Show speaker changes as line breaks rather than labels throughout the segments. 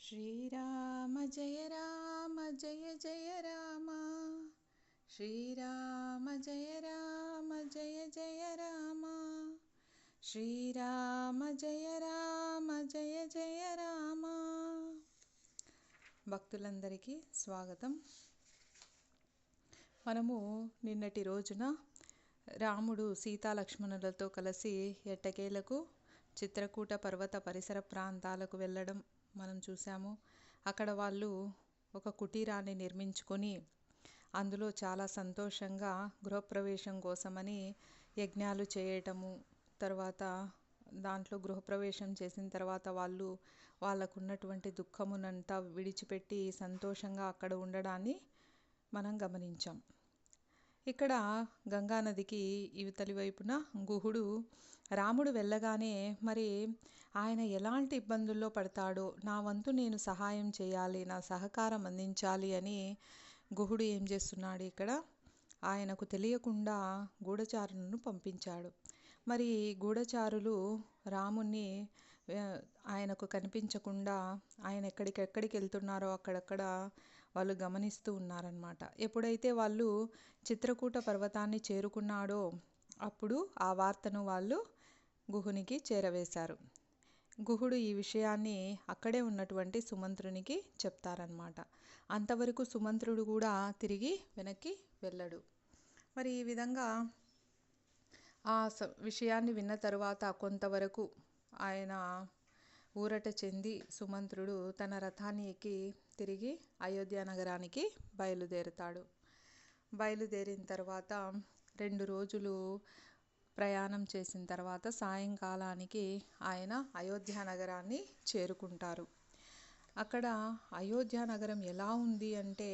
శ్రీరామ జయ రామ జయ జయ రామ శ్రీరామ జయ రామ జయ జయ రామ శ్రీరామ జయ రామ జయ జయ రామ. భక్తులందరికీ స్వాగతం. మనము నిన్నటి రోజున రాముడు సీతాలక్ష్మణులతో కలిసి ఎట్టకేలకు చిత్రకూట పర్వత పరిసర ప్రాంతాలకు వెళ్ళడం మనం చూసాము. అక్కడ వాళ్ళు ఒక కుటీరాన్ని నిర్మించుకొని అందులో చాలా సంతోషంగా గృహప్రవేశం కోసమని యజ్ఞాలు చేయటము, తర్వాత దాంట్లో గృహప్రవేశం చేసిన తర్వాత వాళ్ళకున్నటువంటి దుఃఖమునంతా విడిచిపెట్టి సంతోషంగా అక్కడ ఉండడాన్ని మనం గమనించాం. ఇక్కడ గంగానదికి ఇవతలి వైపున గుహుడు రాముడు వెళ్ళగానే మరి ఆయన ఎలాంటి ఇబ్బందుల్లో పడతాడో, నా వంతు నేను సహాయం చేయాలి, నా సహకారం అందించాలి అని గుహుడు ఏం చేస్తున్నాడు, ఇక్కడ ఆయనకు తెలియకుండా గూఢచారులను పంపించాడు. మరి గూఢచారులు రాముణ్ణి ఆయనకు కనిపించకుండా ఆయన ఎక్కడికి వెళ్తున్నారో అక్కడక్కడ వాళ్ళు గమనిస్తూ ఉన్నారన్నమాట. ఎప్పుడైతే వాళ్ళు చిత్రకూట పర్వతాన్ని చేరుకున్నాడో అప్పుడు ఆ వార్తను వాళ్ళు గుహునికి చేరవేశారు. గుహుడు ఈ విషయాన్ని అక్కడే ఉన్నటువంటి సుమంత్రునికి చెప్తారనమాట. అంతవరకు సుమంత్రుడు కూడా తిరిగి వెనక్కి వెళ్ళడు. మరి ఈ విధంగా ఆ విషయాన్ని విన్న తరువాత కొంతవరకు ఆయన ఊరట చెంది సుమంత్రుడు తన రథాన్ని ఎక్కి తిరిగి అయోధ్య నగరానికి బయలుదేరుతాడు. బయలుదేరిన తర్వాత 2 రోజులు ప్రయాణం చేసిన తర్వాత సాయంకాలానికి ఆయన అయోధ్య నగరాన్ని చేరుకుంటారు. అక్కడ అయోధ్య నగరం ఎలా ఉంది అంటే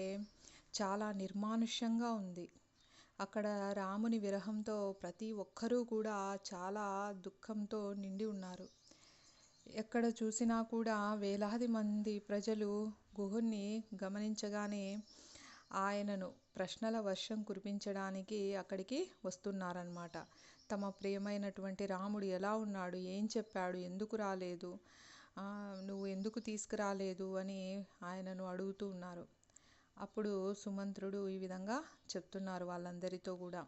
చాలా నిర్మానుష్యంగా ఉంది. అక్కడ రాముని విరహంతో ప్రతి ఒక్కరూ కూడా చాలా దుఃఖంతో నిండి ఉన్నారు. ఎక్కడ చూసినా కూడా వేలాది మంది ప్రజలు గుహుణ్ణి గమనించగానే ఆయనను ప్రశ్నల వర్షం కురిపించడానికి అక్కడికి వస్తున్నారన్నమాట. తమ ప్రియమైనటువంటి రాముడు ఎలా ఉన్నాడు, ఏం చెప్పాడు, ఎందుకు రాలేదు, నువ్వు ఎందుకు తీసుకురాలేదు అని ఆయనను అడుగుతూ ఉన్నారు. అప్పుడు సుమంత్రుడు ఈ విధంగా చెప్తున్నారు వాళ్ళందరితో కూడా.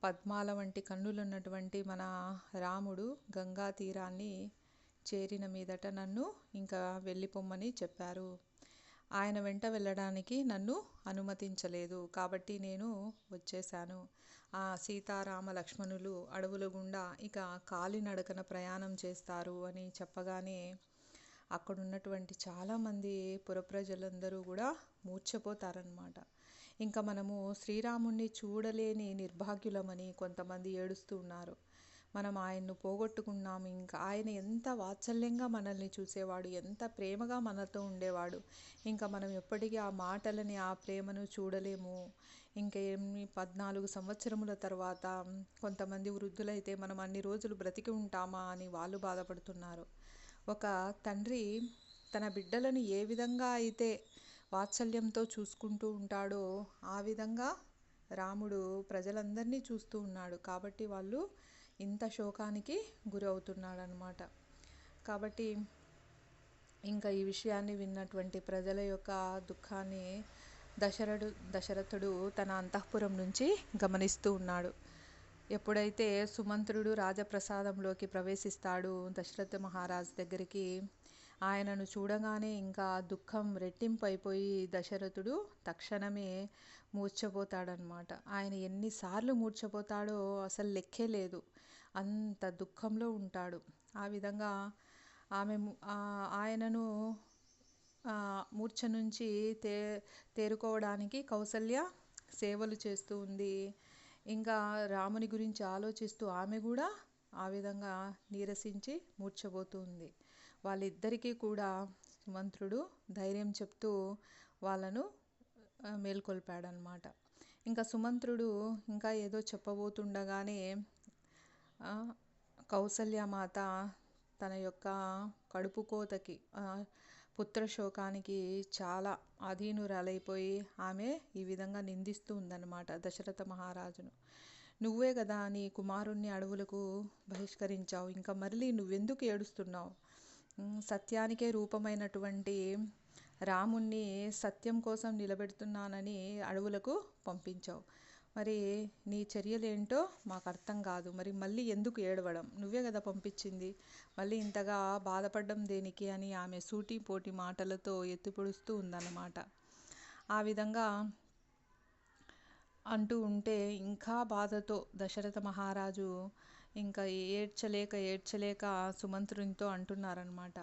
పద్మాల వంటి కన్నులున్నటువంటి మన రాముడు గంగా తీరాన్ని చేరిన మీదట నన్ను ఇంకా వెళ్ళిపోమ్మని చెప్పారు. ఆయన వెంట వెళ్ళడానికి నన్ను అనుమతించలేదు, కాబట్టి నేను వచ్చేశాను. ఆ సీతారామ లక్ష్మణులు అడవుల గుండా ఇక కాలినడకన ప్రయాణం చేస్తారు అని చెప్పగానే అక్కడున్నటువంటి చాలామంది పురప్రజలందరూ కూడా మూర్ఛపోతారనమాట. ఇంకా మనము శ్రీరాముణ్ణి చూడలేని నిర్భాగ్యులమని కొంతమంది ఏడుస్తూ ఉన్నారు. మనం ఆయన్ను పోగొట్టుకున్నాము. ఇంకా ఆయన ఎంత వాత్సల్యంగా మనల్ని చూసేవాడు, ఎంత ప్రేమగా మనతో ఉండేవాడు. ఇంకా మనం ఎప్పటికీ ఆ మాటలని, ఆ ప్రేమను చూడలేము. ఇంకేమి 14 సంవత్సరముల తర్వాత కొంతమంది వృద్ధులైతే మనం అన్ని రోజులు బ్రతికి ఉంటామా అని వాళ్ళు బాధపడుతున్నారు. ఒక తండ్రి తన బిడ్డలను ఏ విధంగా అయితే వాత్సల్యంతో చూసుకుంటూ ఉంటాడో ఆ విధంగా రాముడు ప్రజలందరినీ చూస్తూ ఉన్నాడు. కాబట్టి వాళ్ళు ఇంత శోకానికి గురవుతున్నాడు అన్నమాట. కాబట్టి ఇంకా ఈ విషయాన్ని విన్నటువంటి ప్రజల యొక్క దుఃఖాన్ని దశరథుడు తన అంతఃపురం నుంచి గమనిస్తూ ఉన్నాడు. ఎప్పుడైతే సుమంత్రుడు రాజప్రసాదంలోకి ప్రవేశిస్తాడు దశరథ మహారాజ్ దగ్గరికి, ఆయనను చూడగానే ఇంకా దుఃఖం రెట్టింపు అయిపోయి దశరథుడు తక్షణమే మూర్ఛపోతాడనమాట. ఆయన ఎన్నిసార్లు మూర్ఛపోతాడో అసలు లెక్కే లేదు, అంత దుఃఖంలో ఉంటాడు. ఆ విధంగా ఆయనను మూర్ఛ నుంచి తేరుకోవడానికి కౌసల్య సేవలు చేస్తూ ఉంది. ఇంకా రాముని గురించి ఆలోచిస్తూ ఆమె కూడా ఆ విధంగా నీరసించి మూర్ఛపోతుంది. వాళ్ళిద్దరికీ కూడా సుమంత్రుడు ధైర్యం చెప్తూ వాళ్ళను మేల్కొల్పాడనమాట. ఇంకా సుమంత్రుడు ఇంకా ఏదో చెప్పబోతుండగానే కౌసల్యమాత తన యొక్క కడుపు కోతకి, పుత్రశోకానికి చాలా అధీనురాలైపోయి ఆమె ఈ విధంగా నిందిస్తూ ఉందన్నమాట దశరథ మహారాజును. నువ్వే కదా నీ కుమారుణ్ణి అడవులకు బహిష్కరించావు, ఇంకా మళ్ళీ నువ్వెందుకు ఏడుస్తున్నావు, సత్యానికే రూపమైనటువంటి రాముణ్ణి సత్యం కోసం నిలబెడుతున్నానని అడవులకు పంపించావు. మరి నీ చర్యలేంటో మాకు అర్థం కాదు. మరి మళ్ళీ ఎందుకు ఏడవడం? నువ్వే కదా పంపించింది. మళ్ళీ ఇంతగా బాధపడడం దేనికి అని ఆమె సూటిపోటి మాటలతో ఎత్తిపొడుస్తూ ఉందన్నమాట. ఆ విధంగా అంటూ ఉంటే ఇంకా బాధతో దశరథ మహారాజు ఇంకా ఏడ్చలేక సుమంత్రునితో అంటున్నారనమాట.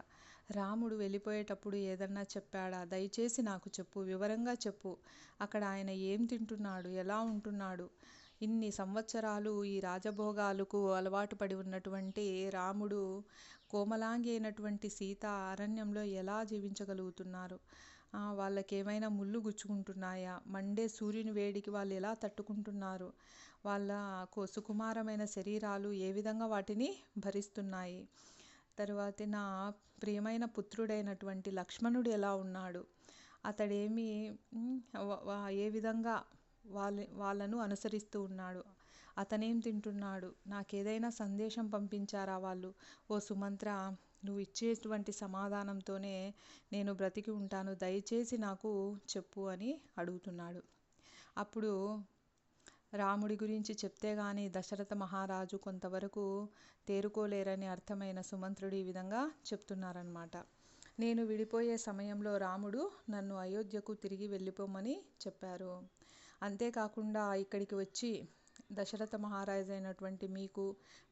రాముడు వెళ్ళిపోయేటప్పుడు ఏదన్నా చెప్పాడా? దయచేసి నాకు చెప్పు, వివరంగా చెప్పు. అక్కడ ఆయన ఏం తింటున్నాడు, ఎలా ఉంటున్నాడు? ఇన్ని సంవత్సరాలు ఈ రాజభోగాలకు అలవాటు పడి ఉన్నటువంటి రాముడు, కోమలాంగి అయినటువంటి సీత అరణ్యంలో ఎలా జీవించగలుగుతున్నారు? వాళ్ళకేమైనా ముళ్ళు గుచ్చుకుంటున్నాయా? మండే సూర్యుని వేడికి వాళ్ళు ఎలా తట్టుకుంటున్నారు? వాళ్ళ సుకుమారమైన శరీరాలు ఏ విధంగా వాటిని భరిస్తున్నాయి? తరువాత నా ప్రియమైన పుత్రుడైనటువంటి లక్ష్మణుడు ఎలా ఉన్నాడు? అతడేమి ఏ విధంగా వాళ్ళను అనుసరిస్తూ ఉన్నాడు? అతనేం తింటున్నాడు? నాకేదైనా సందేశం పంపించారా వాళ్ళు? ఓ సుమంత్ర, నువ్వు ఇచ్చేటువంటి సమాధానంతోనే నేను బ్రతికి ఉంటాను, దయచేసి నాకు చెప్పు అని అడుగుతున్నాడు. అప్పుడు రాముడి గురించి చెప్తే గాని దశరథ మహారాజు కొంతవరకు తేరుకోలేరని అర్థమైన సుమంత్రుడు ఈ విధంగా చెప్తున్నారనమాట. నేను విడిపోయే సమయంలో రాముడు నన్ను అయోధ్యకు తిరిగి వెళ్ళిపోమని చెప్పారు. అంతేకాకుండా ఇక్కడికి వచ్చి దశరథ మహారాజు అయినటువంటి మీకు,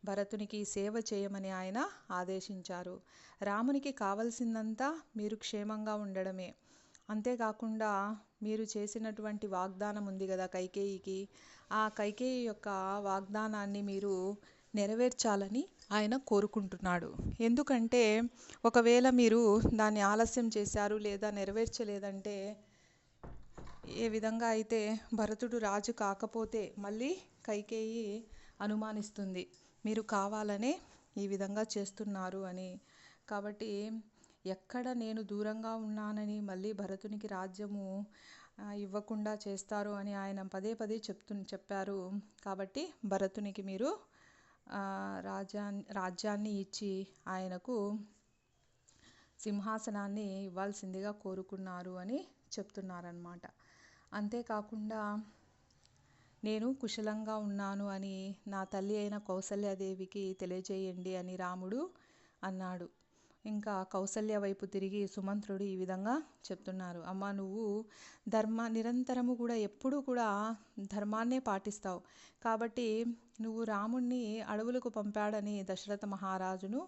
భరతునికి సేవ చేయమని ఆయన ఆదేశించారు. రామునికి కావలసిందంతా మీరు క్షేమంగా ఉండడమే. అంతేకాకుండా మీరు చేసినటువంటి వాగ్దానం ఉంది కదా కైకేయికి, ఆ కైకేయి యొక్క వాగ్దానాన్ని మీరు నెరవేర్చాలని ఆయన కోరుకుంటున్నాడు. ఎందుకంటే ఒకవేళ మీరు దాన్ని ఆలస్యం చేశారు లేదా నెరవేర్చలేదంటే, ఏ విధంగా అయితే భరతుడు రాజు కాకపోతే మళ్ళీ కైకేయి అనుమానిస్తుంది, మీరు కావాలనే ఈ విధంగా చేస్తున్నారు అని. కాబట్టి ఎక్కడ నేను దూరంగా ఉన్నానని మళ్ళీ భరతునికి రాజ్యము ఇవ్వకుండా చేస్తారు అని ఆయన పదే పదే చెప్పారు. కాబట్టి భరతునికి మీరు రాజ్యాన్ని ఇచ్చి ఆయనకు సింహాసనాన్ని ఇవ్వాల్సిందిగా కోరుకున్నారు అని చెప్తున్నారన్నమాట. అంతేకాకుండా నేను కుశలంగా ఉన్నాను అని నా తల్లి అయిన కౌసల్యాదేవికి తెలియజేయండి అని రాముడు అన్నాడు. ఇంకా కౌసల్య వైపు తిరిగి సుమంత్రుడు ఈ విధంగా చెప్తున్నారు. అమ్మ, నువ్వు నిరంతరము కూడా ఎప్పుడూ కూడా ధర్మాన్నే పాటిస్తావు. కాబట్టి నువ్వు రాముణ్ణి అడవులకు పంపాడని దశరథ మహారాజును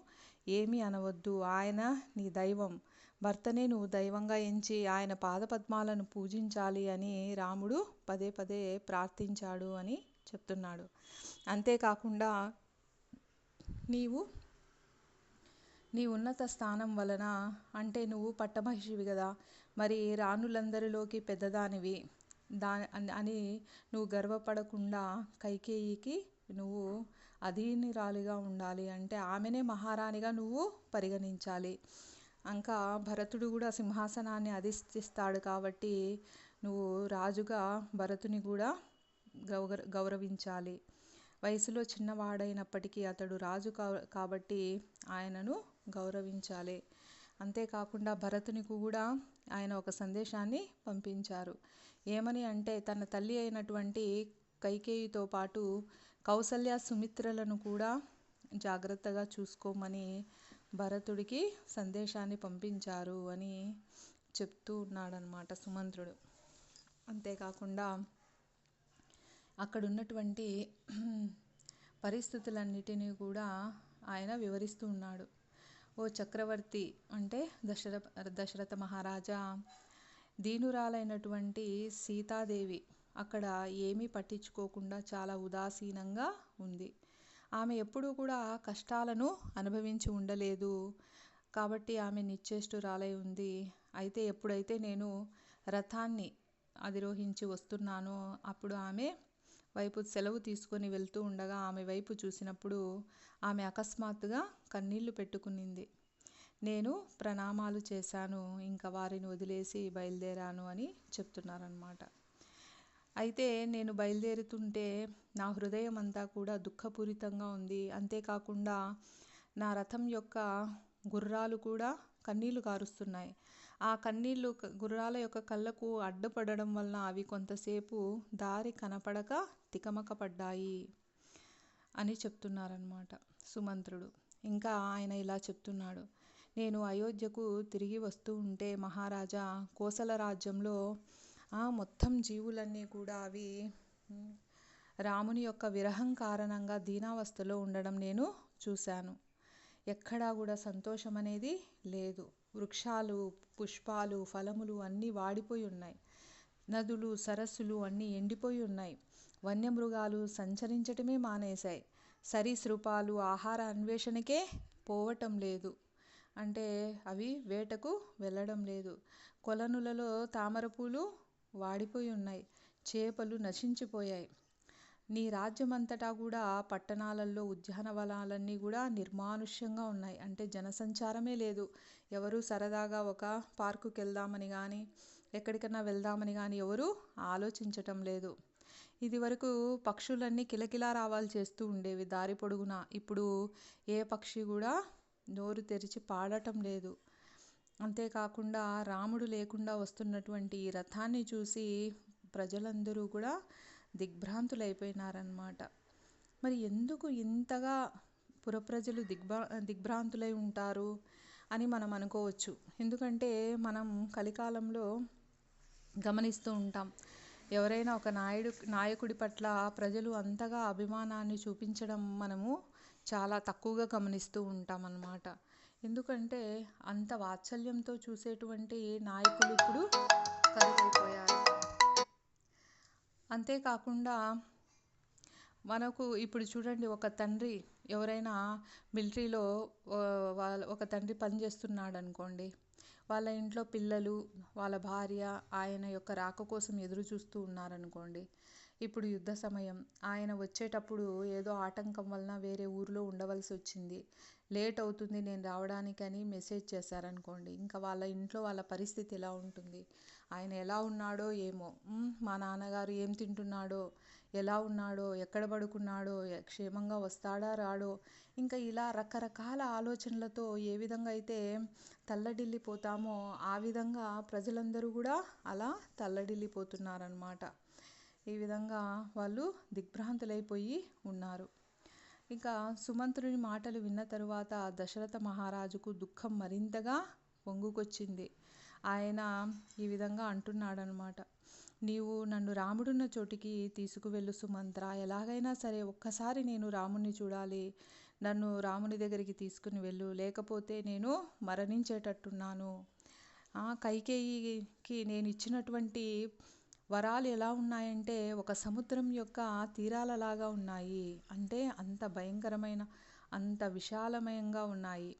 ఏమీ అనవద్దు. ఆయన నీ దైవం. భర్తనే నువ్వు దైవంగా ఎంచి ఆయన పాదపద్మాలను పూజించాలి అని రాముడు పదే పదే ప్రార్థించాడు అని చెప్తున్నాడు. అంతేకాకుండా నీ ఉన్నత స్థానం వలన, అంటే నువ్వు పట్టమహిషివి కదా, మరి రాణులందరిలోకి పెద్దదానివి అని నువ్వు గర్వపడకుండా కైకేయికి నువ్వు అధీనురాలిగా ఉండాలి. అంటే ఆమెనే మహారాణిగా నువ్వు పరిగణించాలి. ఇంకా భరతుడు కూడా సింహాసనాన్ని అధిష్ఠిస్తాడు కాబట్టి నువ్వు రాజుగా భరతుని కూడా గౌరవించాలి. వయసులో చిన్నవాడైనప్పటికీ అతడు రాజు కాబట్టి ఆయనను గౌరవించాలి. అంతేకాకుండా భరతునికి కూడా ఆయన ఒక సందేశాన్ని పంపించారు. ఏమని అంటే, తన తల్లి అయినటువంటి కైకేయితో పాటు కౌసల్య సుమిత్రలను కూడా జాగ్రత్తగా చూసుకోమని భరతుడికి సందేశాన్ని పంపించారు అని చెప్తూ ఉన్నాడనమాట సుమంత్రుడు. అంతేకాకుండా అక్కడ ఉన్నటువంటి పరిస్థితులన్నిటినీ కూడా ఆయన వివరిస్తూ ఉన్నాడు. ఓ చక్రవర్తి, అంటే దశరథ మహారాజా, దీనురాలైనటువంటి సీతాదేవి అక్కడ ఏమీ పట్టించుకోకుండా చాలా ఉదాసీనంగా ఉంది. ఆమె ఎప్పుడూ కూడా కష్టాలను అనుభవించి ఉండలేదు కాబట్టి ఆమె నిశ్చేష్టురాలై ఉంది. అయితే ఎప్పుడైతే నేను రథాన్ని అధిరోహించి వస్తున్నానో అప్పుడు ఆమె వైపు సెలవు తీసుకొని వెళ్తూ ఉండగా ఆమె వైపు చూసినప్పుడు ఆమె అకస్మాత్తుగా కన్నీళ్లు పెట్టుకునింది. నేను ప్రణామాలు చేశాను, ఇంకా వారిని వదిలేసి బయలుదేరాను అని చెప్తున్నారనమాట. అయితే నేను బయలుదేరుతుంటే నా హృదయం అంతా కూడా దుఃఖపూరితంగా ఉంది. అంతేకాకుండా నా రథం యొక్క గుర్రాలు కూడా కన్నీళ్లు కారుస్తున్నాయి. ఆ కన్నీళ్లు గుర్రాల యొక్క కళ్ళకు అడ్డుపడడం వలన అవి కొంతసేపు దారి కనపడక తికమక పడ్డాయి అని చెప్తున్నారనమాట సుమంత్రుడు. ఇంకా ఆయన ఇలా చెప్తున్నాడు, నేను అయోధ్యకు తిరిగి వస్తూ ఉంటే మహారాజా, కోసల రాజ్యంలో మొత్తం జీవులన్నీ కూడా అవి రాముని యొక్క విరహం కారణంగా దీనావస్థలో ఉండడం నేను చూశాను. ఎక్కడా కూడా సంతోషం అనేది లేదు. వృక్షాలు, పుష్పాలు, ఫలములు అన్నీ వాడిపోయి ఉన్నాయి. నదులు, సరస్సులు అన్నీ ఎండిపోయి ఉన్నాయి. వన్యమృగాలు సంచరించటమే మానేశాయి. సరీసృపాలు ఆహార అన్వేషణకే పోవటం లేదు, అంటే అవి వేటకు వెళ్ళడం లేదు. కొలనులలో తామరపూలు వాడిపోయి ఉన్నాయి. చేపలు నశించిపోయాయి. నీ రాజ్యమంతటా కూడా పట్టణాలలో ఉద్యానవనాలన్నీ కూడా నిర్మానుష్యంగా ఉన్నాయి. అంటే జనసంచారమే లేదు. ఎవరు సరదాగా ఒక పార్కుకి వెళ్దామని కానీ ఎక్కడికన్నా వెళ్దామని కానీ ఎవరు ఆలోచించటం లేదు. ఇది వరకు పక్షులన్నీ కిలకిలా రావాలు చేస్తూ ఉండేవి దారి పొడుగున. ఇప్పుడు ఏ పక్షి కూడా నోరు తెరిచి పాడటం లేదు. అంతేకాకుండా రాముడు లేకుండా వస్తున్నటువంటి ఈ రథాన్ని చూసి ప్రజలందరూ కూడా దిగ్భ్రాంతులైపోయినారన్నమాట. మరి ఎందుకు ఇంతగా పురప్రజలు దిగ్భ్రాంతులై ఉంటారు అని మనం అనుకోవచ్చు. ఎందుకంటే మనం కలికాలంలో గమనిస్తూ ఉంటాం, ఎవరైనా ఒక నాయకుడి పట్ల ప్రజలు అంతగా అభిమానాన్ని చూపించడం మనము చాలా తక్కువగా గమనిస్తూ ఉంటాం అన్నమాట. ఎందుకంటే అంత వాత్సల్యంతో చూసేటువంటి నాయకులు ఇప్పుడు కరువైపోయారు. అంతేకాకుండా మనకు ఇప్పుడు చూడండి, ఒక తండ్రి ఎవరైనా మిలిటరీలో ఒక తండ్రి పనిచేస్తున్నాడు అనుకోండి, వాళ్ళ ఇంట్లో పిల్లలు, వాళ్ళ భార్య ఆయన యొక్క రాక కోసం ఎదురు చూస్తూ ఉన్నారనుకోండి. ఇప్పుడు యుద్ధ సమయం, ఆయన వచ్చేటప్పుడు ఏదో ఆటంకం వలన వేరే ఊరిలో ఉండవలసి వచ్చింది, లేట్ అవుతుంది నేను రావడానికని మెసేజ్ చేశారనుకోండి. ఇంకా వాళ్ళ ఇంట్లో వాళ్ళ పరిస్థితి ఎలా ఉంటుంది? ఆయన ఎలా ఉన్నాడో ఏమో, మా నాన్నగారు ఏం తింటున్నాడో, ఎలా ఉన్నాడో, ఎక్కడ పడుకున్నాడో, క్షేమంగా వస్తాడా రాడో, ఇంకా ఇలా రకరకాల ఆలోచనలతో ఏ విధంగా అయితే తల్లడిల్లిపోతామో ఆ విధంగా ప్రజలందరూ కూడా అలా తల్లడిల్లిపోతున్నారన్నమాట. ఈ విధంగా వాళ్ళు దిగ్భ్రాంతులైపోయి ఉన్నారు. ఇక సుమంత్రుని మాటలు విన్న తరువాత దశరథ మహారాజుకు దుఃఖం మరింతగా పొంగుకొచ్చింది. ఆయన ఈ విధంగా అంటున్నాడనమాట, నీవు నన్ను రాముడున్న చోటికి తీసుకువెళ్ళు సుమంత్ర, ఎలాగైనా సరే ఒక్కసారి నేను రాముణ్ణి చూడాలి, నన్ను రాముని దగ్గరికి తీసుకుని వెళ్ళు, లేకపోతే నేను మరణించేటట్టున్నాను. కైకేయికి నేను ఇచ్చినటువంటి వరాలు ఎలా ఉన్నాయంటే ఒక సముద్రం యొక్క తీరాలలాగా ఉన్నాయి. అంటే అంత భయంకరమైన, అంత విశాలమయంగా ఉన్నాయి.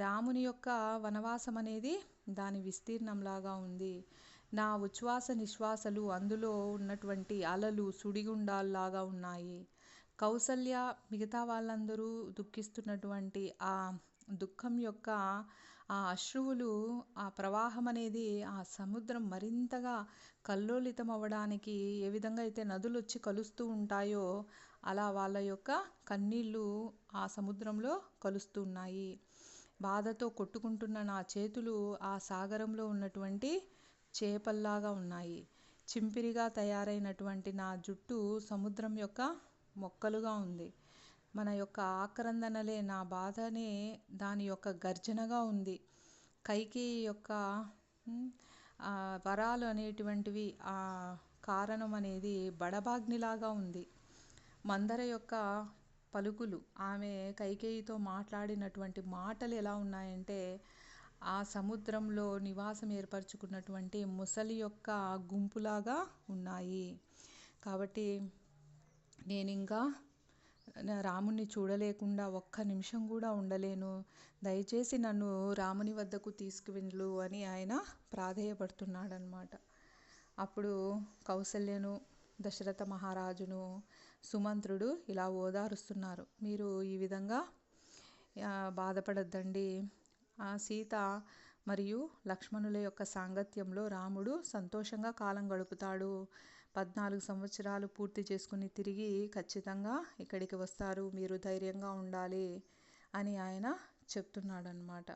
రాముని యొక్క వనవాసం అనేది దాని విస్తీర్ణంలాగా ఉంది. నా ఉచ్ఛ్వాస నిశ్వాసలు అందులో ఉన్నటువంటి అలలు సుడిగుండాల్లాగా ఉన్నాయి. కౌసల్య మిగతా వాళ్ళందరూ దుఃఖిస్తున్నటువంటి ఆ దుఃఖం యొక్క ఆ అశ్రువులు, ఆ ప్రవాహం అనేది ఆ సముద్రం మరింతగా కల్లోలితం అవ్వడానికి ఏ విధంగా అయితే నదులు వచ్చి కలుస్తూ ఉంటాయో అలా వాళ్ళ యొక్క కన్నీళ్ళు ఆ సముద్రంలో కలుస్తూ ఉన్నాయి. బాధతో కొట్టుకుంటున్న నా చేతులు ఆ సాగరంలో ఉన్నటువంటి చేపల్లాగా ఉన్నాయి. చింపిరిగా తయారైనటువంటి నా జుట్టు సముద్రం యొక్క మొక్కలుగా ఉంది. మన యొక్క ఆక్రందనలే నా బాధనే దాని యొక్క గర్జనగా ఉంది. కైకేయి యొక్క వరాలు అనేటువంటివి ఆ కారణం అనేది బడబాగ్నిలాగా ఉంది. మందర యొక్క పలుకులు, ఆమె కైకేయితో మాట్లాడినటువంటి మాటలు ఎలా ఉన్నాయంటే ఆ సముద్రంలో నివాసం ఏర్పరచుకున్నటువంటి ముసలి యొక్క గుంపులాగా ఉన్నాయి. కాబట్టి నేను ఇంకా రాముణ్ణి చూడలేకుండా ఒక్క నిమిషం కూడా ఉండలేను, దయచేసి నన్ను రాముని వద్దకు తీసుకువెళ్ళు అని ఆయన ప్రాధేయపడుతున్నాడనమాట. అప్పుడు కౌసల్యను, దశరథ మహారాజును, సుమంత్రుడు ఇలా ఓదారుస్తున్నారు, మీరు ఈ విధంగా బాధపడద్దండి. సీత మరియు లక్ష్మణుల యొక్క సాంగత్యంలో రాముడు సంతోషంగా కాలం గడుపుతాడు. 14 సంవత్సరాలు పూర్తి చేసుకుని తిరిగి ఖచ్చితంగా ఇక్కడికి వస్తారు, మీరు ధైర్యంగా ఉండాలి అని ఆయన చెప్తున్నాడనమాట.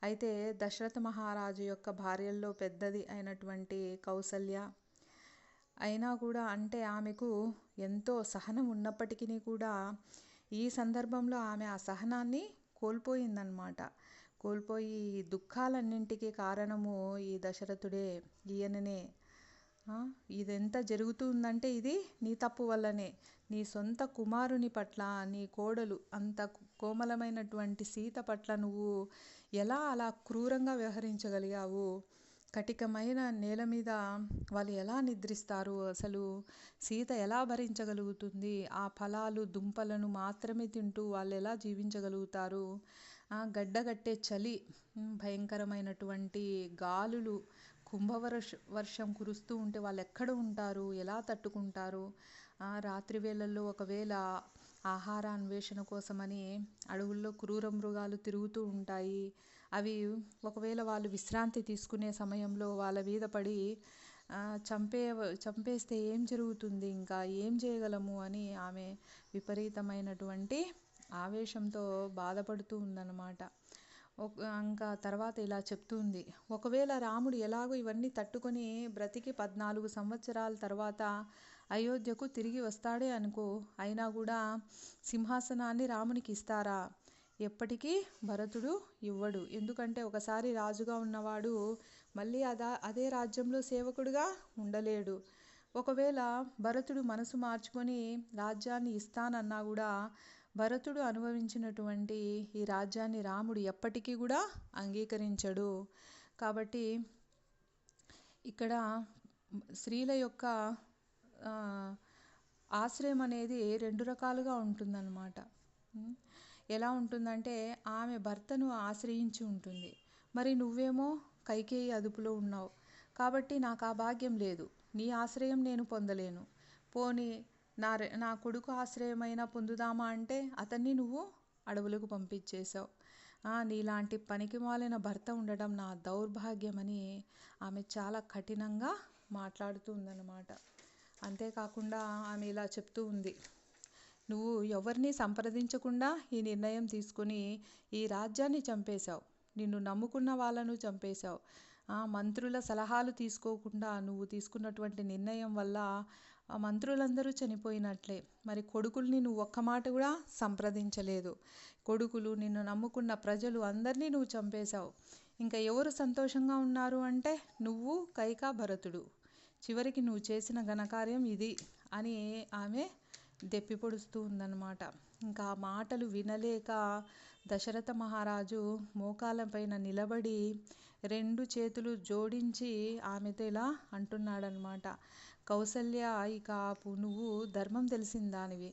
అయితే దశరథ మహారాజు యొక్క భార్యల్లో పెద్దది అయినటువంటి కౌసల్య అయినా కూడా, అంటే ఆమెకు ఎంతో సహనం ఉన్నప్పటికీ కూడా ఈ సందర్భంలో ఆమె ఆ సహనాన్ని కోల్పోయిందనమాట. కోల్పోయి ఈ దుఃఖాలన్నింటికీ కారణము ఈ దశరథుడే, ఈయననే. ఇదెంత జరుగుతుందంటే ఇది నీ తప్పు వల్లనే. నీ సొంత కుమారుని పట్ల, నీ కోడలు అంత కోమలమైనటువంటి సీత పట్ల నువ్వు ఎలా అలా క్రూరంగా వ్యవహరించగలిగావు? కటికమైన నేల మీద వాళ్ళు ఎలా నిద్రిస్తారు? అసలు సీత ఎలా భరించగలుగుతుంది? ఆ ఫలాలు దుంపలను మాత్రమే తింటూ వాళ్ళు ఎలా జీవించగలుగుతారు? గడ్డగట్టే చలి, భయంకరమైనటువంటి గాలులు, వర్షం కురుస్తూ ఉంటే వాళ్ళు ఎక్కడ ఉంటారు? ఎలా తట్టుకుంటారు? రాత్రి వేళల్లో ఒకవేళ ఆహార అన్వేషణ కోసమని అడవుల్లో క్రూర మృగాలు తిరుగుతూ ఉంటాయి. అవి ఒకవేళ వాళ్ళు విశ్రాంతి తీసుకునే సమయంలో వాళ్ళ మీద పడి చంపేస్తే ఏం జరుగుతుంది? ఇంకా ఏం చేయగలము అని ఆమె విపరీతమైనటువంటి ఆవేశంతో బాధపడుతూ ఉందన్నమాట. ఇంకా తర్వాత ఇలా చెప్తుంది, ఒకవేళ రాముడు ఎలాగో ఇవన్నీ తట్టుకొని బ్రతికి 14 సంవత్సరాల తర్వాత అయోధ్యకు తిరిగి వస్తాడే అనుకో, అయినా కూడా సింహాసనాన్ని రామునికి ఇస్తారా? ఎప్పటికీ భరతుడు ఇవ్వడు. ఎందుకంటే ఒకసారి రాజుగా ఉన్నవాడు మళ్ళీ అదే రాజ్యంలో సేవకుడుగా ఉండలేడు. ఒకవేళ భరతుడు మనసు మార్చుకొని రాజ్యాన్ని ఇస్తానన్నా కూడా భరతుడు అనుభవించినటువంటి ఈ రాజ్యాన్ని రాముడు ఎప్పటికీ కూడా అంగీకరించడు. కాబట్టి ఇక్కడ స్త్రీల యొక్క ఆశ్రయం అనేది 2 రకాలుగా ఉంటుందన్నమాట. ఎలా ఉంటుందంటే ఆమె భర్తను ఆశ్రయించి ఉంటుంది. మరి నువ్వేమో కైకేయి అదుపులో ఉన్నావు కాబట్టి నాకు ఆ భాగ్యం లేదు, నీ ఆశ్రయం నేను పొందలేను. పోనీ నా కొడుకు ఆశ్రయమైనా పొందుదామా అంటే అతన్ని నువ్వు అడవులకు పంపించేశావు. నీలాంటి పనికిమాలిన భర్త ఉండడం నా దౌర్భాగ్యమని ఆమె చాలా కఠినంగా మాట్లాడుతూ ఉందన్నమాట. అంతేకాకుండా ఆమె ఇలా చెప్తూ ఉంది, నువ్వు ఎవరిని సంప్రదించకుండా ఈ నిర్ణయం తీసుకుని ఈ రాజ్యాన్ని చంపేశావు. నిన్ను నమ్ముకున్న వాళ్ళను చంపేశావు. మంత్రుల సలహాలు తీసుకోకుండా నువ్వు తీసుకున్నటువంటి నిర్ణయం వల్ల మంత్రులందరూ చనిపోయినట్లే. మరి కొడుకుల్ని నువ్వు ఒక్క మాట కూడా సంప్రదించలేదు. కొడుకులు, నిన్ను నమ్ముకున్న ప్రజలు అందరినీ నువ్వు చంపేశావు. ఇంకా ఎవరు సంతోషంగా ఉన్నారు అంటే నువ్వు, కైక, భరతుడు. చివరికి నువ్వు చేసిన ఘనకార్యం ఇది అని ఆమె దెప్పిపొడుస్తూ ఉందన్నమాట. ఇంకా ఆ మాటలు వినలేక దశరథ మహారాజు మోకాళ్ళపైన నిలబడి 2 చేతులు జోడించి ఆమెతో ఇలా అంటున్నాడనమాట, కౌసల్య, ఇక ఆపు. నువ్వు ధర్మం తెలిసిన దానివి.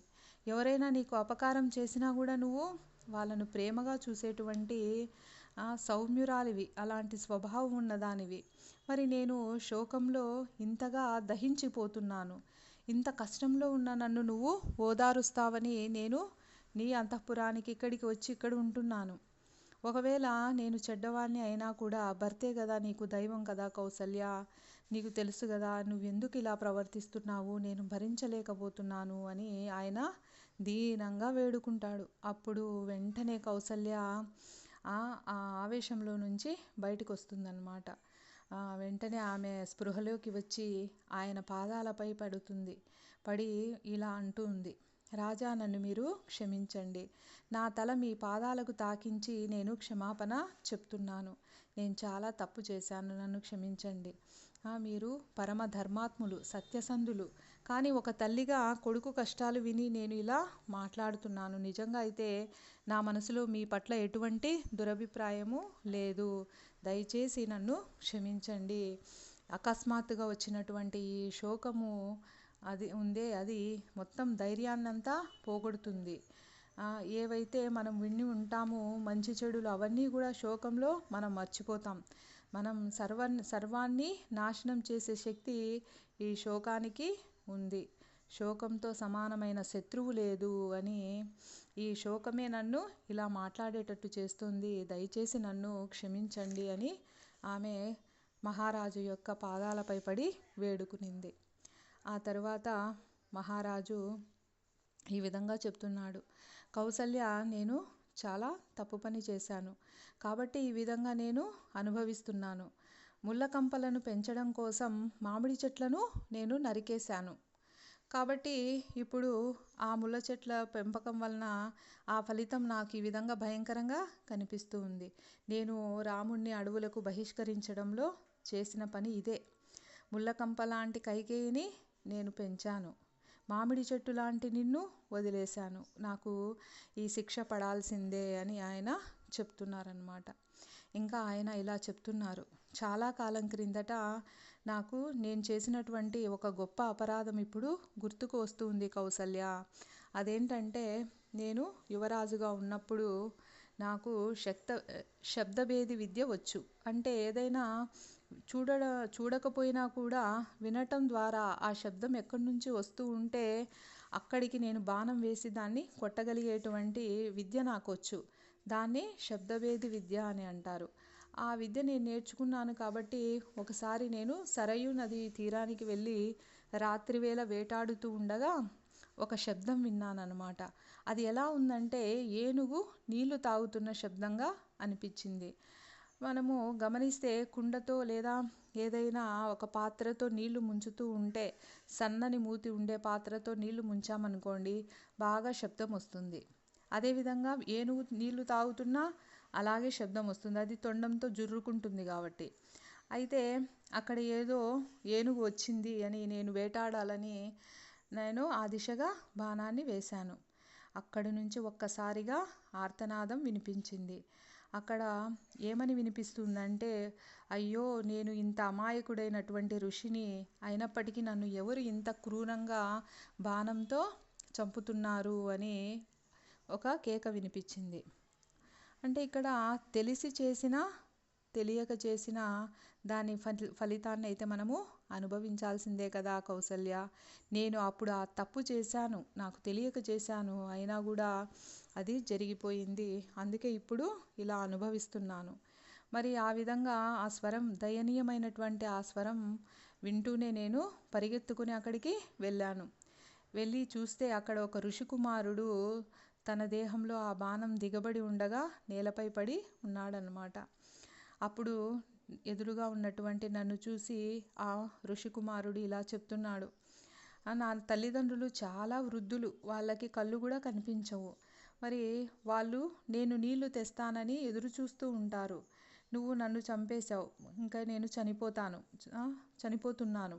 ఎవరైనా నీకు అపకారం చేసినా కూడా నువ్వు వాళ్ళను ప్రేమగా చూసేటువంటి సౌమ్యురాలివి, అలాంటి స్వభావం ఉన్నదానివి. మరి నేను శోకంలో ఇంతగా దహించిపోతున్నాను. ఇంత కష్టంలో ఉన్న నన్ను నువ్వు ఓదారుస్తావని నేను నీ అంతఃపురానికి ఇక్కడికి వచ్చి ఇక్కడ ఉంటున్నాను. ఒకవేళ నేను చెడ్డవాణ్ణి అయినా కూడా భర్తే కదా నీకు దైవం కదా కౌసల్య, నీకు తెలుసు కదా, నువ్వెందుకు ఇలా ప్రవర్తిస్తున్నావు, నేను భరించలేకపోతున్నాను అని ఆయన దీనంగా వేడుకుంటాడు. అప్పుడు వెంటనే కౌసల్య ఆ ఆవేశంలో నుంచి బయటకు వస్తుందన్నమాట. వెంటనే ఆమె స్పృహలోకి వచ్చి ఆయన పాదాలపై పడి ఇలా అంటూ ఉంది, రాజా, నన్ను మీరు క్షమించండి. నా తల మీ పాదాలకు తాకించి నేను క్షమాపణ చెప్తున్నాను. నేను చాలా తప్పు చేశాను, నన్ను క్షమించండి. మీరు పరమ ధర్మాత్ములు, సత్యసంధులు. కానీ ఒక తల్లిగా కొడుకు కష్టాలు విని నేను ఇలా మాట్లాడుతున్నాను. నిజంగా అయితే నా మనసులో మీ పట్ల ఎటువంటి దురభిప్రాయము లేదు. దయచేసి నన్ను క్షమించండి. అకస్మాత్తుగా వచ్చినటువంటి ఈ శోకము అది మొత్తం ధైర్యాన్నంతా పోగొడుతుంది. ఏవైతే మనం విని ఉంటామో మంచి చెడులు అవన్నీ కూడా శోకంలో మనం మర్చిపోతాం. మనం సర్వాన్ని నాశనం చేసే శక్తి ఈ శోకానికి ఉంది. శోకంతో సమానమైన శత్రువు లేదు అని ఈ శోకమే నన్ను ఇలా మాట్లాడేటట్టు చేస్తుంది. దయచేసి నన్ను క్షమించండి అని ఆమె మహారాజు యొక్క పాదాలపై పడి వేడుకునింది. ఆ తర్వాత మహారాజు ఈ విధంగా చెప్తున్నాడు, కౌసల్య, నేను చాలా తప్పు పని చేశాను. కాబట్టి ఈ విధంగా నేను అనుభవిస్తున్నాను. ముళ్ళ కంపలను పెంచడం కోసం మామిడి చెట్లను నేను నరికేశాను. కాబట్టి ఇప్పుడు ఆ ముళ్ళ చెట్ల పెంపకం వలన ఆ ఫలితం నాకు ఈ విధంగా భయంకరంగా కనిపిస్తూ ఉంది. నేను రాముణ్ణి అడవులకు బహిష్కరించడంలో చేసిన పని ఇదే. ముళ్ళకంప లాంటి కైకేయిని నేను పెంచాను. మామిడి చెట్టు లాంటి నిన్ను వదిలేశాను. నాకు ఈ శిక్ష పడాల్సిందే అని ఆయన చెప్తున్నారన్నమాట. ఇంకా ఆయన ఇలా చెప్తున్నారు, చాలా కాలం క్రిందట నాకు నేను చేసినటువంటి ఒక గొప్ప అపరాధం ఇప్పుడు గుర్తుకు వస్తుంది కౌసల్య. అదేంటంటే, నేను యువరాజుగా ఉన్నప్పుడు నాకు శబ్దభేది విద్య వచ్చు. అంటే ఏదైనా చూడకపోయినా కూడా వినటం ద్వారా ఆ శబ్దం ఎక్కడి నుంచి వస్తూ ఉంటే అక్కడికి నేను బాణం వేసి దాన్ని కొట్టగలిగేటువంటి విద్య నాకు వచ్చు. దాన్ని శబ్దభేది విద్య అని అంటారు. ఆ విద్య నేను నేర్చుకున్నాను. కాబట్టి ఒకసారి నేను సరయూ నది తీరానికి వెళ్ళి రాత్రివేళ వేటాడుతూ ఉండగా ఒక శబ్దం విన్నానన్నమాట. అది ఎలా ఉందంటే, ఏనుగు నీళ్లు తాగుతున్న శబ్దంగా అనిపించింది. మనము గమనిస్తే కుండతో లేదా ఏదైనా ఒక పాత్రతో నీళ్లు ముంచుతూ ఉంటే, సన్నని మూతి ఉండే పాత్రతో నీళ్లు ముంచామనుకోండి, బాగా శబ్దం వస్తుంది. అదేవిధంగా ఏనుగు నీళ్లు తాగుతున్నా అలాగే శబ్దం వస్తుంది. అది తొండంతో జుర్రుకుంటుంది కాబట్టి. అయితే అక్కడ ఏదో ఏనుగు వచ్చింది అని నేను వేటాడాలని నేను ఆ దిశగా బాణాన్ని వేశాను. అక్కడి నుంచి ఒక్కసారిగా ఆర్తనాదం వినిపించింది. అక్కడ ఏమని వినిపిస్తుందంటే, అయ్యో, నేను ఇంత అమాయకుడైనటువంటి ఋషిని, అయినప్పటికీ నన్ను ఎవరు ఇంత క్రూరంగా బాణంతో చంపుతున్నారు అని ఒక కేక వినిపించింది. అంటే ఇక్కడ తెలిసి చేసినా తెలియక చేసిన దాని ఫలితాన్ని అయితే మనము అనుభవించాల్సిందే కదా కౌసల్య. నేను అప్పుడు ఆ తప్పు చేశాను, నాకు తెలియక చేశాను, అయినా కూడా అది జరిగిపోయింది. అందుకే ఇప్పుడు ఇలా అనుభవిస్తున్నాను. మరి ఆ విధంగా ఆ స్వరం, దయనీయమైనటువంటి ఆ స్వరం వింటూనే నేను పరిగెత్తుకుని అక్కడికి వెళ్ళాను. వెళ్ళి చూస్తే అక్కడ ఒక ఋషికుమారుడు తన దేహంలో ఆ బాణం దిగబడి ఉండగా నేలపై పడి ఉన్నాడనమాట. అప్పుడు ఎదురుగా ఉన్నటువంటి నన్ను చూసి ఆ ఋషికుమారుడు ఇలా చెప్తున్నాడు, నా తల్లిదండ్రులు చాలా వృద్ధులు, వాళ్ళకి కళ్ళు కూడా కనిపించవు. మరి వాళ్ళు నేను నీళ్లు తెస్తానని ఎదురు చూస్తూ ఉంటారు. నువ్వు నన్ను చంపేశావు, ఇంకా నేను చనిపోతున్నాను.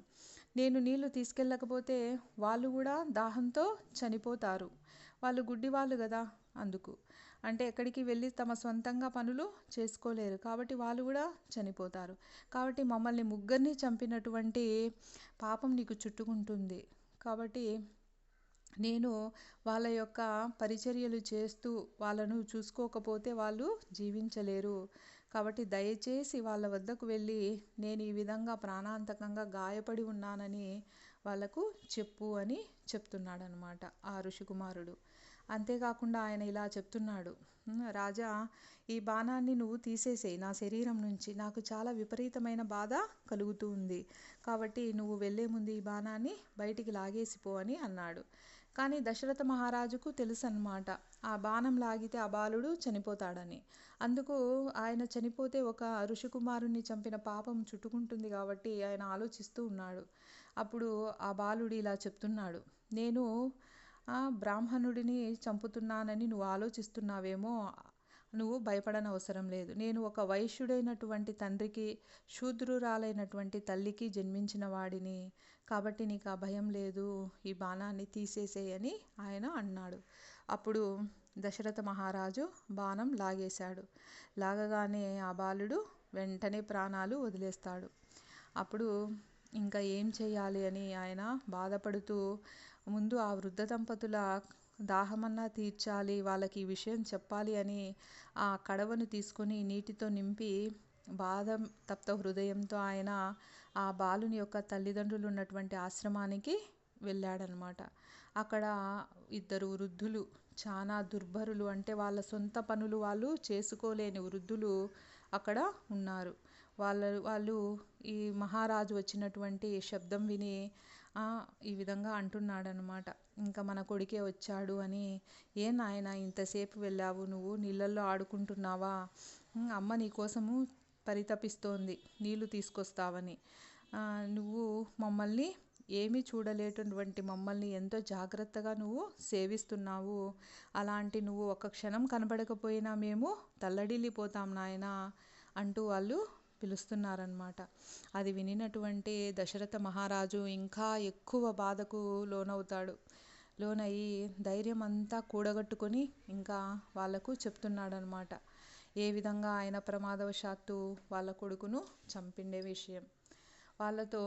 నేను నీళ్లు తీసుకెళ్ళకపోతే వాళ్ళు కూడా దాహంతో చనిపోతారు. వాళ్ళు గుడ్డివాళ్ళు కదా, అందుకు అంటే ఎక్కడికి వెళ్ళి తమ సొంతంగా పనులు చేసుకోలేరు. కాబట్టి వాళ్ళు కూడా చనిపోతారు. కాబట్టి మమ్మల్ని ముగ్గురిని చంపినటువంటి పాపం నీకు చుట్టుకుంటుంది. కాబట్టి నేను వాళ్ళ యొక్క పరిచర్యలు చేస్తూ వాళ్ళను చూసుకోకపోతే వాళ్ళు జీవించలేరు. కాబట్టి దయచేసి వాళ్ళ వద్దకు వెళ్ళి నేను ఈ విధంగా ప్రాణాంతకంగా గాయపడి ఉన్నానని వాళ్ళకు చెప్పు అని చెప్తున్నాడనమాట ఆ ఋషికుమారుడు. అంతేకాకుండా ఆయన ఇలా చెప్తున్నాడు, రాజా, ఈ బాణాన్ని నువ్వు తీసేసేయి నా శరీరం నుంచి, నాకు చాలా విపరీతమైన బాధ కలుగుతూ ఉంది. కాబట్టి నువ్వు వెళ్ళే ముందు ఈ బాణాన్ని బయటికి లాగేసిపో అని అన్నాడు. కానీ దశరథ మహారాజుకు తెలుసు అన్నమాట, ఆ బాణం లాగితే ఆ బాలుడు చనిపోతాడని. అందుకు ఆయన చనిపోతే ఒక ఋషికుమారుణ్ణి చంపిన పాపం చుట్టుకుంటుంది కాబట్టి ఆయన ఆలోచిస్తూ ఉన్నాడు. అప్పుడు ఆ బాలుడు ఇలా చెప్తున్నాడు, నేను బ్రాహ్మణుడిని చంపుతున్నానని నువ్వు ఆలోచిస్తున్నావేమో, నువ్వు భయపడనవసరం లేదు. నేను ఒక వైశ్యుడైనటువంటి తండ్రికి, శూద్రురాలైనటువంటి తల్లికి జన్మించిన వాడిని. కాబట్టి నీకు ఆ భయం లేదు, ఈ బాణాన్ని తీసేసేయని ఆయన అన్నాడు. అప్పుడు దశరథ మహారాజు బాణం లాగేశాడు. లాగగానే ఆ బాలుడు వెంటనే ప్రాణాలు వదిలేస్తాడు. అప్పుడు ఇంకా ఏం చేయాలి అని ఆయన బాధపడుతూ, ముందు ఆ వృద్ధ దంపతుల దాహమన్నా తీర్చాలి, వాళ్ళకి ఈ విషయం చెప్పాలి అని ఆ కడవను తీసుకొని నీటితో నింపి బాధ తప్త హృదయంతో ఆయన ఆ బాలుని యొక్క తల్లిదండ్రులు ఉన్నటువంటి ఆశ్రమానికి వెళ్ళాడనమాట. అక్కడ ఇద్దరు వృద్ధులు, చాలా దుర్భరులు, అంటే వాళ్ళ సొంత పనులు వాళ్ళు చేసుకోలేని వృద్ధులు అక్కడ ఉన్నారు. వాళ్ళు ఈ మహారాజు వచ్చినటువంటి శబ్దం విని ఈ విధంగా అంటున్నాడనమాట. ఇంకా మన కొడుకే వచ్చాడు అని, "ఏ నాయనా ఇంతసేపు వెళ్ళావు, నువ్వు నీళ్ళల్లో ఆడుకుంటున్నావా? అమ్మ నీకోసము పరితపిస్తోంది నీళ్లు తీసుకొస్తావని. నువ్వు మమ్మల్ని ఏమీ చూడలేటటువంటి మమ్మల్ని ఎంతో జాగ్రత్తగా నువ్వు సేవిస్తున్నావు. అలాంటి నువ్వు ఒక్క క్షణం కనబడకపోయినా మేము తల్లడిల్లిపోతాం నాయనా" అంటూ వాళ్ళు పిలుస్తున్నారనమాట. అది వినినటువంటి దశరథ మహారాజు ఇంకా ఎక్కువ బాధకు లోనయ్యి ధైర్యం అంతా కూడగట్టుకొని ఇంకా వాళ్లకు చెప్తున్నాడనమాట. ఏ విధంగా ఆయన ప్రమాదవశాత్తు వాళ్ళ కొడుకును చంపిండే విషయం. వాళ్ళతో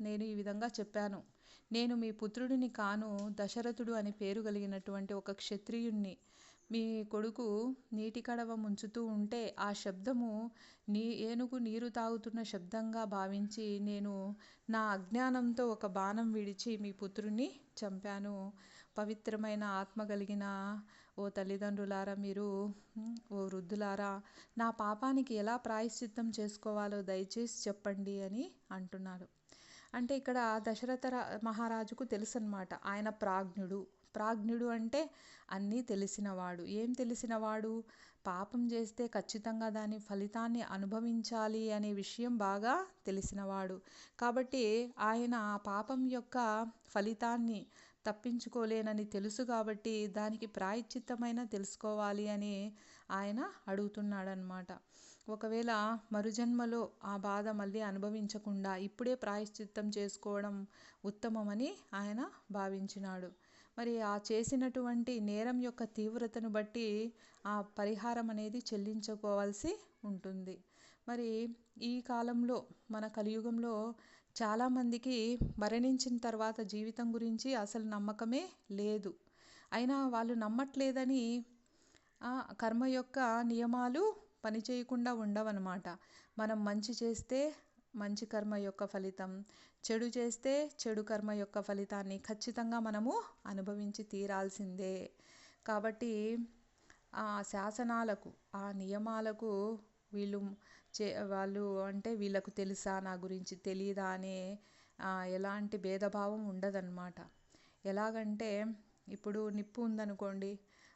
నేను ఈ విధంగా చెప్పాను. నేను మీ పుత్రుడిని కాను, దశరథుడు అని పేరు కలిగినటువంటి ఒక క్షత్రియుణ్ణి. మీ కొడుకు నీటి కడవ ముంచుతూ ఉంటే ఆ శబ్దము ఏనుగు నీరు తాగుతున్న శబ్దంగా భావించి నేను నా అజ్ఞానంతో ఒక బాణం విడిచి మీ పుత్రుని చంపాను. పవిత్రమైన ఆత్మ కలిగిన ఓ తల్లిదండ్రులారా, మీరు ఓ వృద్ధులారా, నా పాపానికి ఎలా ప్రాయశ్చిత్తం చేసుకోవాలో దయచేసి చెప్పండి అని అంటున్నారు. అంటే ఇక్కడ దశరథ మహారాజుకు తెలుసన్నమాట. ఆయన ప్రాజ్ఞుడు అంటే అన్నీ తెలిసినవాడు. ఏం తెలిసినవాడు? పాపం చేస్తే ఖచ్చితంగా దాని ఫలితాన్ని అనుభవించాలి అనే విషయం బాగా తెలిసినవాడు. కాబట్టి ఆయన ఆ పాపం యొక్క ఫలితాన్ని తప్పించుకోలేనని తెలుసు కాబట్టి దానికి ప్రాయశ్చిత్తమైన తెలుసుకోవాలి అని ఆయన అడుగుతున్నాడనమాట. ఒకవేళ మరుజన్మలో ఆ బాధ మళ్ళీ అనుభవించకుండా ఇప్పుడే ప్రాయశ్చిత్తం చేసుకోవడం ఉత్తమమని ఆయన భావించినాడు. మరి ఆ చేసినటువంటి నేరం యొక్క తీవ్రతను బట్టి ఆ పరిహారం అనేది చెల్లించుకోవాల్సి ఉంటుంది. మరి ఈ కాలంలో మన కలియుగంలో చాలామందికి మరణించిన తర్వాత జీవితం గురించి అసలు నమ్మకమే లేదు. అయినా వాళ్ళు నమ్మట్లేదని కర్మ యొక్క నియమాలు పనిచేయకుండా ఉండవన్నమాట. మనం మంచి చేస్తే మంచి కర్మ యొక్క ఫలితం, చెడు చేస్తే చెడు కర్మ యొక్క ఫలితాన్ని ఖచ్చితంగా మనము అనుభవించి తీరాల్సిందే. కాబట్టి ఆ శాసనాలకు, ఆ నియమాలకు వాళ్ళు అంటే వీళ్ళకు తెలుసా, నా గురించి తెలీదా అనే ఎలాంటి భేదభావం ఉండదన్నమాట. ఎలాగంటే ఇప్పుడు నిప్పు ఉందనుకోండి,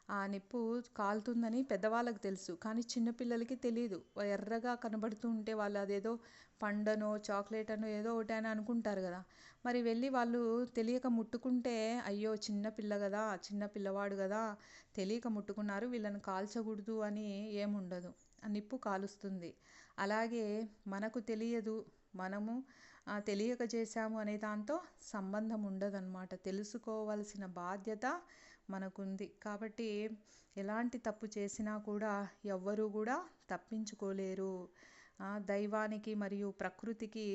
ఆ నిప్పు కాలుతుందని పెద్దవాళ్ళకి తెలుసు, కానీ చిన్నపిల్లలకి తెలియదు. ఎర్రగా కనబడుతూ ఉంటే వాళ్ళు అదేదో పండనో చాక్లెట్ అనో ఏదో ఒకటి అని అనుకుంటారు కదా. మరి వెళ్ళి వాళ్ళు తెలియక ముట్టుకుంటే అయ్యో చిన్న పిల్లవాడు కదా తెలియక ముట్టుకున్నారు, వీళ్ళని కాల్చకూడదు అని ఏముండదు. ఆ నిప్పు కాలుస్తుంది. అలాగే మనకు తెలియదు, మనము తెలియక చేశాము అనే దాంతో సంబంధం ఉండదన్నమాట. తెలుసుకోవాల్సిన బాధ్యత మనకుంది. కాబట్టి ఎలాంటి తప్పు చేసినా కూడా ఎవ్వరూ కూడా తప్పించుకోలేరు. దైవానికి మరియు ప్రకృతికి,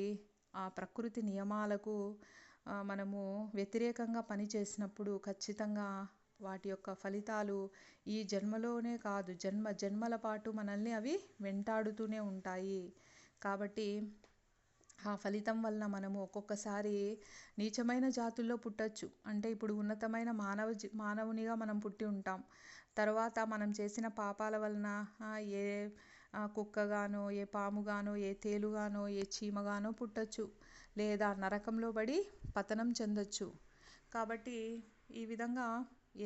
ఆ ప్రకృతి నియమాలకు మనము వ్యతిరేకంగా పనిచేసినప్పుడు ఖచ్చితంగా వాటి యొక్క ఫలితాలు ఈ జన్మలోనే కాదు, జన్మల పాటు మనల్ని అవి వెంటాడుతూనే ఉంటాయి. కాబట్టి ఆ ఫలితం వలన మనము ఒక్కొక్కసారి నీచమైన జాతుల్లో పుట్టచ్చు. అంటే ఇప్పుడు ఉన్నతమైన మానవునిగా మనం పుట్టి ఉంటాం. తర్వాత మనం చేసిన పాపాల వలన ఏ కుక్కగానో, ఏ పాముగానో, ఏ తేలుగానో, ఏ చీమగానో పుట్టచ్చు, లేదా నరకంలో పడి పతనం చెందొచ్చు. కాబట్టి ఈ విధంగా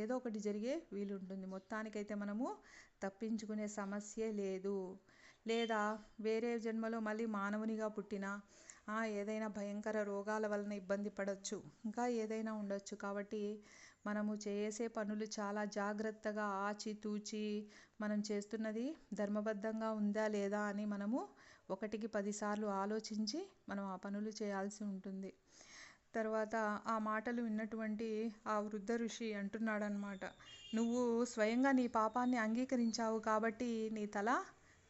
ఏదో ఒకటి జరిగే వీలుంటుంది. మొత్తానికైతే మనము తప్పించుకునే సమస్యే లేదు. లేదా వేరే జన్మలో మళ్ళీ మానవునిగా పుట్టినా ఏదైనా భయంకర రోగాల వలన ఇబ్బంది పడవచ్చు, ఇంకా ఏదైనా ఉండొచ్చు. కాబట్టి మనము చేసే పనులు చాలా జాగ్రత్తగా ఆచితూచి మనం చేస్తున్నది ధర్మబద్ధంగా ఉందా లేదా అని మనము 1కి 10 సార్లు ఆలోచించి మనం ఆ పనులు చేయాల్సి ఉంటుంది. తర్వాత ఆ మాటలు విన్నటువంటి ఆ వృద్ధ ఋషి అంటున్నాడనమాట, నువ్వు స్వయంగా నీ పాపాన్ని అంగీకరించావు కాబట్టి నీ తల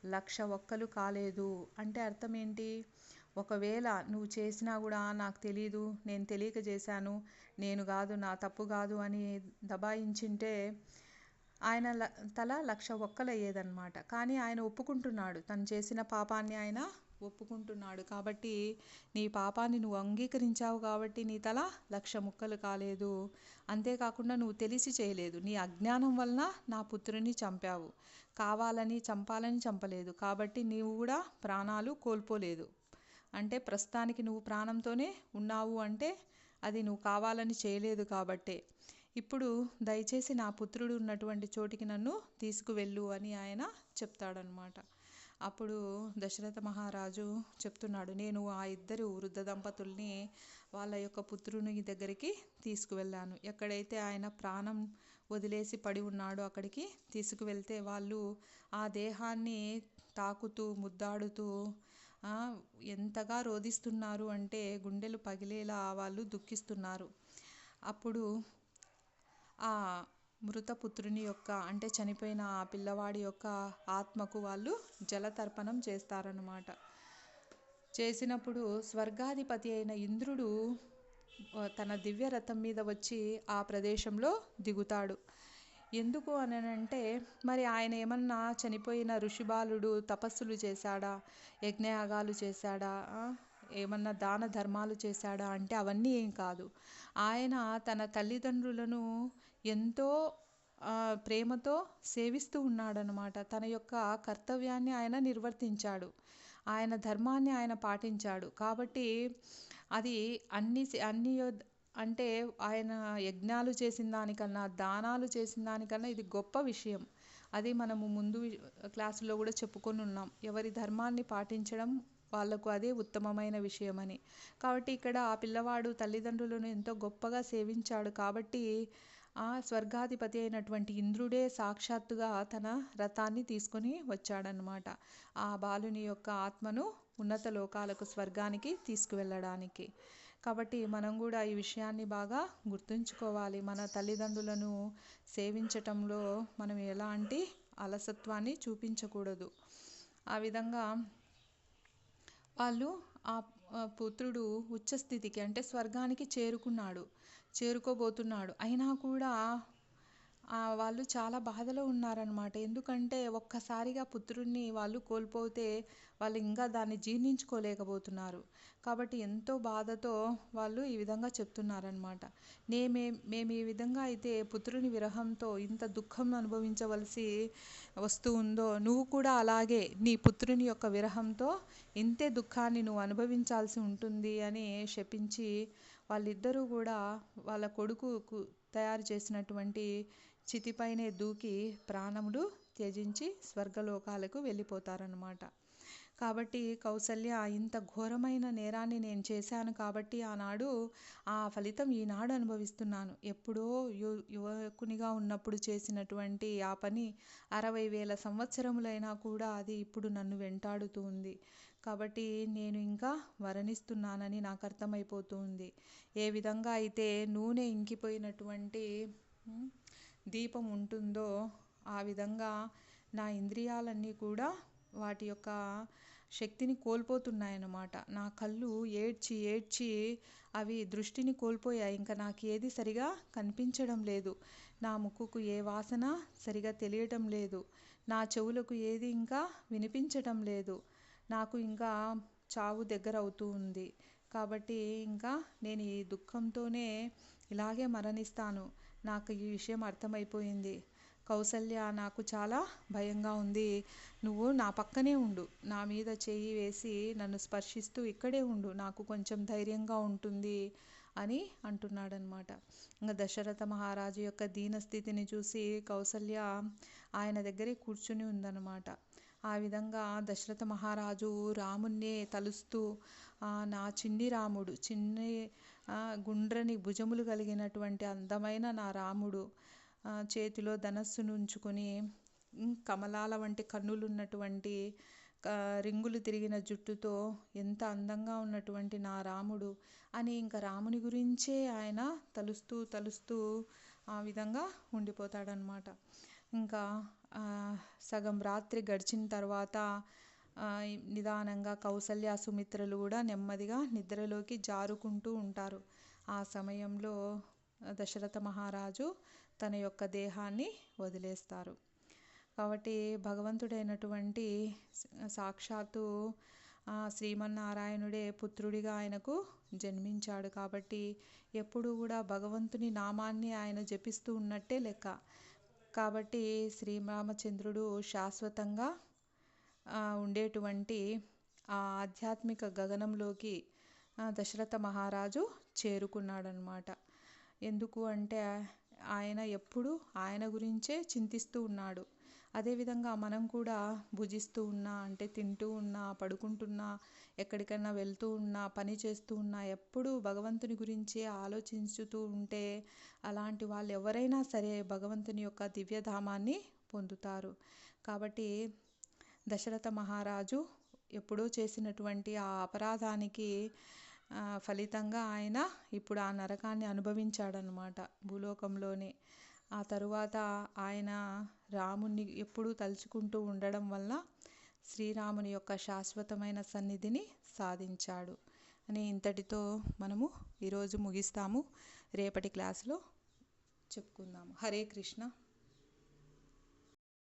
1,00,000 ఒక్కలు కాలేదు. అంటే అర్థం ఏంటి? ఒకవేళ నువ్వు చేసినా కూడా నాకు తెలీదు, నేను తెలియక చేశాను, నేను కాదు, నా తప్పు కాదు అని దబాయించింటే ఆయన తల 1,00,000 ఒక్కలు అయ్యేదన్నమాట. కానీ ఆయన ఒప్పుకుంటున్నాడు, తను చేసిన పాపాన్ని ఆయన ఒప్పుకుంటున్నాడు. కాబట్టి నీ పాపాన్ని నువ్వు అంగీకరించావు కాబట్టి నీ తల 1,00,000 ముక్కలు కాలేదు. అంతేకాకుండా నువ్వు తెలిసి చేయలేదు, నీ అజ్ఞానం వలన నా పుత్రుని చంపావు, కావాలని చంపాలని చంపలేదు. కాబట్టి నీవు కూడా ప్రాణాలు కోల్పోలేదు అంటే ప్రస్తుతానికి నువ్వు ప్రాణంతోనే ఉన్నావు అంటే అది నువ్వు కావాలని చేయలేదు కాబట్టే. ఇప్పుడు దయచేసి నా పుత్రుడు ఉన్నటువంటి చోటికి నన్ను తీసుకువెళ్ళు అని ఆయన చెప్తాడనమాట. అప్పుడు దశరథ మహారాజు చెప్తున్నాడు, నేను ఆ ఇద్దరు వృద్ధ దంపతుల్ని వాళ్ళ యొక్క పుత్రుని దగ్గరికి తీసుకువెళ్ళాను. ఎక్కడైతే ఆయన ప్రాణం వదిలేసి పడి ఉన్నాడో అక్కడికి తీసుకువెళ్తే వాళ్ళు ఆ దేహాన్ని తాకుతూ ముద్దాడుతూ ఎంతగా రోదిస్తున్నారు అంటే గుండెలు పగిలేలా వాళ్ళు దుఃఖిస్తున్నారు. అప్పుడు ఆ మృతపుత్రుని యొక్క అంటే చనిపోయిన ఆ పిల్లవాడి యొక్క ఆత్మకు వాళ్ళు జలతర్పణం చేస్తారన్నమాట. చేసినప్పుడు స్వర్గాధిపతి అయిన ఇంద్రుడు తన దివ్య రథం మీద వచ్చి ఆ ప్రదేశంలో దిగుతాడు. ఎందుకు అనంటే మరి ఆయన ఏమన్నా చనిపోయిన ఋషిబాలుడు తపస్సులు చేశాడా, యజ్ఞయాగాలు చేశాడా, ఏమన్నా దాన ధర్మాలు చేశాడా అంటే అవన్నీ ఏం కాదు. ఆయన తన తల్లిదండ్రులను ఎంతో ప్రేమతో సేవిస్తూ ఉన్నాడనమాట. తన యొక్క కర్తవ్యాన్ని ఆయన నిర్వర్తించాడు, ఆయన ధర్మాన్ని ఆయన పాటించాడు. కాబట్టి అది అన్ని అంటే ఆయన యజ్ఞాలు చేసిన దానికన్నా దానాలు చేసిన దానికన్నా ఇది గొప్ప విషయం. అది మనము ముందు క్లాసులో కూడా చెప్పుకొని ఉన్నాం, ఎవరి ధర్మాన్ని పాటించడం వాళ్ళకు అదే ఉత్తమమైన విషయమని. కాబట్టి ఇక్కడ ఆ పిల్లవాడు తల్లిదండ్రులను ఎంతో గొప్పగా సేవించాడు కాబట్టి ఆ స్వర్గాధిపతి అయినటువంటి ఇంద్రుడే సాక్షాత్తుగా తన రథాన్ని తీసుకొని వచ్చాడనమాట, ఆ బాలుని యొక్క ఆత్మను ఉన్నత లోకాలకు స్వర్గానికి తీసుకువెళ్ళడానికి. కాబట్టి మనం కూడా ఈ విషయాన్ని బాగా గుర్తుంచుకోవాలి. మన తల్లిదండ్రులను సేవించటంలో మనం ఎలాంటి అలసత్వాన్ని చూపించకూడదు. ఆ విధంగా వాళ్ళు ఆ పుత్రుడు ఉచ్చస్థితికి అంటే స్వర్గానికి చేరుకోబోతున్నాడు. అయినా కూడా వాళ్ళు చాలా బాధలో ఉన్నారనమాట. ఎందుకంటే ఒక్కసారిగా పుత్రుడిని వాళ్ళు కోల్పోతే వాళ్ళు ఇంకా దాన్ని జీర్ణించుకోలేకపోతున్నారు. కాబట్టి ఎంతో బాధతో వాళ్ళు ఈ విధంగా చెప్తున్నారనమాట. మేము ఈ విధంగా అయితే పుత్రుని విరహంతో ఇంత దుఃఖం అనుభవించవలసి వస్తూ ఉందో, నువ్వు కూడా అలాగే నీ పుత్రుని యొక్క విరహంతో ఇంతే దుఃఖాన్ని నువ్వు అనుభవించాల్సి ఉంటుంది అని శపించి వాళ్ళిద్దరూ కూడా వాళ్ళ కొడుకు తయారు చేసినటువంటి చితిపైనే దూకి ప్రాణములు త్యజించి స్వర్గలోకాలకు వెళ్ళిపోతారన్నమాట. కాబట్టి కౌసల్య, ఇంత ఘోరమైన నేరాన్ని నేను చేశాను కాబట్టి ఆనాడు ఆ ఫలితం ఈనాడు అనుభవిస్తున్నాను. ఎప్పుడో యువకునిగా ఉన్నప్పుడు చేసినటువంటి ఆ పని 60,000 సంవత్సరములైనా కూడా అది ఇప్పుడు నన్ను వెంటాడుతూ ఉంది. కాబట్టి నేను ఇంకా మరణిస్తున్నానని నాకు అర్థమైపోతూ ఉంది. ఏ విధంగా అయితే నూనె ఇంకిపోయినటువంటి దీపం ఉంటుందో ఆ విధంగా నా ఇంద్రియాలన్నీ కూడా వాటి యొక్క శక్తిని కోల్పోతున్నాయన్నమాట. నా కళ్ళు ఏడ్చి ఏడ్చి అవి దృష్టిని కోల్పోయాయి. ఇంకా నాకు ఏది సరిగా కనిపించడం లేదు. నా ముక్కుకు ఏ వాసన సరిగా తెలియటం లేదు. నా చెవులకు ఏది ఇంకా వినిపించటం లేదు. నాకు ఇంకా చావు దగ్గర అవుతూ ఉంది. కాబట్టి ఇంకా నేను ఈ దుఃఖంతోనే ఇలాగే మరణిస్తాను. నాకు ఈ విషయం అర్థమైపోయింది. కౌసల్య, నాకు చాలా భయంగా ఉంది. నువ్వు నా పక్కనే ఉండు, నా మీద చేయి వేసి నన్ను స్పర్శిస్తూ ఇక్కడే ఉండు, నాకు కొంచెం ధైర్యంగా ఉంటుంది అని అంటున్నాడనమాట. ఇంకా దశరథ మహారాజు యొక్క దీనస్థితిని చూసి కౌసల్య ఆయన దగ్గరే కూర్చుని ఉందన్నమాట. ఆ విధంగా దశరథ మహారాజు రామున్నే తలుస్తూ, నా చిన్ని రాముడు, చిన్ని గుండ్రని భుజములు కలిగినటువంటి అందమైన నా రాముడు, చేతిలో ధనస్సును ఉంచుకొని కమలాల వంటి కన్నులున్నటువంటి రింగులు తిరిగిన జుట్టుతో ఎంత అందంగా ఉన్నటువంటి నా రాముడు అని ఇంకా రాముని గురించే ఆయన తలుస్తూ ఆ విధంగా ఉండిపోతాడనమాట. ఇంకా సగం రాత్రి గడిచిన తర్వాత నిదానంగా కౌసల్య సుమిత్రలు కూడా నెమ్మదిగా నిద్రలోకి జారుకుంటూ ఉంటారు. ఆ సమయంలో దశరథ మహారాజు తన యొక్క దేహాన్ని వదిలేస్తారు. కాబట్టి భగవంతుడైనటువంటి సాక్షాత్తు శ్రీమన్నారాయణుడే పుత్రుడిగా ఆయనకు జన్మించాడు. కాబట్టి ఎప్పుడు కూడా భగవంతుని నామాన్ని ఆయన జపిస్తూ ఉన్నట్టే లెక్క. కాబట్టి శ్రీరామచంద్రుడు శాశ్వతంగా ఉండేటువంటి ఆ ఆధ్యాత్మిక గగనంలోకి దశరథ మహారాజు చేరుకున్నాడనమాట. ఎందుకు అంటే ఆయన ఎప్పుడూ ఆయన గురించే చింతిస్తూ ఉన్నాడు. అదేవిధంగా మనం కూడా భుజిస్తూ ఉన్నా, అంటే తింటూ ఉన్నా, పడుకుంటున్నా, ఎక్కడికైనా వెళ్తూ ఉన్నా, పని చేస్తూ ఉన్నా, ఎప్పుడూ భగవంతుని గురించే ఆలోచించుతూ ఉంటే అలాంటి వాళ్ళు ఎవరైనా సరే భగవంతుని యొక్క దివ్యధామాన్ని పొందుతారు. కాబట్టి దశరథ మహారాజు ఎప్పుడో చేసినటువంటి ఆ అపరాధానికి ఫలితంగా ఆయన ఇప్పుడు ఆ నరకాన్ని అనుభవించాడనమాట భూలోకంలోనే. ఆ తరువాత ఆయన రాముణ్ణి ఎప్పుడూ తలుచుకుంటూ ఉండడం వల్ల శ్రీరాముని యొక్క శాశ్వతమైన సన్నిధిని సాధించాడు అని ఇంతటితో మనము ఈరోజు ముగిస్తాము. రేపటి క్లాసులో చెప్పుకుందాము. హరే కృష్ణ.